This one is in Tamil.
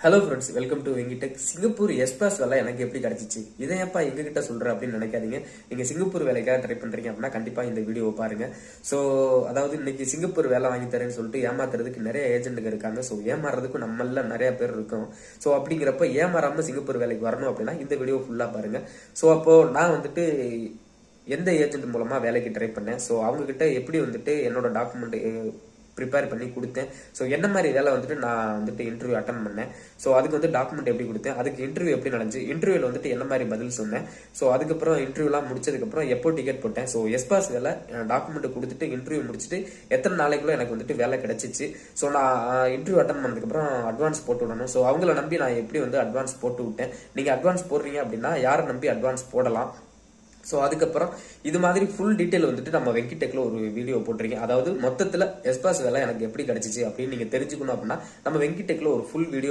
ஹலோ ஃப்ரெண்ட்ஸ், வெல்கம் டு வெங்கிடெக். சிங்கப்பூர் எஸ்பாஸ் வேலை எனக்கு எப்படி கிடைச்சிச்சு, இதை ஏன்ப்பா எங்ககிட்ட சொல்ற அப்படின்னு நினைக்காதீங்க. நீங்க சிங்கப்பூர் வேலைக்காக ட்ரை பண்றீங்க அப்படின்னா கண்டிப்பா இந்த வீடியோவை பாருங்க. ஸோ அதாவது இன்னைக்கு சிங்கப்பூர் வேலை வாங்கி தரேன்னு சொல்லிட்டு ஏமாத்துறதுக்கு நிறைய ஏஜென்ட்டுங்க இருக்காங்க. ஸோ ஏமாறதுக்கும் நம்மள நிறைய பேர் இருக்கோம். ஸோ அப்படிங்கிறப்ப ஏமாறாம சிங்கப்பூர் வேலைக்கு வரணும் அப்படின்னா இந்த வீடியோ ஃபுல்லா பாருங்க. ஸோ அப்போ நான் வந்துட்டு எந்த ஏஜென்ட் மூலமா வேலைக்கு ட்ரை பண்ணேன், ஸோ அவங்க கிட்ட எப்படி வந்துட்டு என்னோட டாக்குமெண்ட் ப்ரிப்பேர் பண்ணி கொடுத்தேன், ஸோ என்ன மாதிரி வேலை வந்துட்டு நான் வந்துட்டு இன்டர்வியூ அட்டன் பண்ணேன், ஸோ அதுக்கு வந்து டாக்குமெண்ட் எப்படி கொடுத்தேன், அதுக்கு இன்டர்வியூ எப்படி நடந்துச்சு, இன்டர்வியூல வந்துட்டு என்ன மாதிரி பதில் சொன்னேன், ஸோ அதுக்கப்புறம் இன்டர்வியூலாம் முடிச்சதுக்கப்புறம் எப்போ டிக்கெட் போட்டேன், ஸோ எஸ்பாஸ் வேலை டாக்குமெண்ட் கொடுத்துட்டு இன்டர்வியூ முடிச்சுட்டு எத்தனை நாளைக்குள்ள எனக்கு வந்துட்டு வேலை கிடைச்சிச்சு, ஸோ நான் இன்டர்வியூ அட்டன் பண்ணதுக்கப்புறம் அட்வான்ஸ் போட்டு விடணும், ஸோ அவங்கள நம்பி நான் எப்படி வந்து அட்வான்ஸ் போட்டு விட்டேன். நீங்கள் அட்வான்ஸ் போடுறீங்க அப்படின்னா யாரை நம்பி அட்வான்ஸ் போடலாம். ஸோ அதுக்கப்புறம் இது மாதிரி ஃபுல் டீட்டெயில் வந்துட்டு நம்ம வெங்கிடெக்ல ஒரு வீடியோ போட்டிருக்கேன். அதாவது மொத்தத்தில் எஸ்பாஸ் வேலை எனக்கு எப்படி கிடைச்சிச்சு அப்படின்னு நீங்கள் தெரிஞ்சுக்கணும் அப்படின்னா நம்ம வெங்கிடெக்ல ஒரு ஃபுல் வீடியோ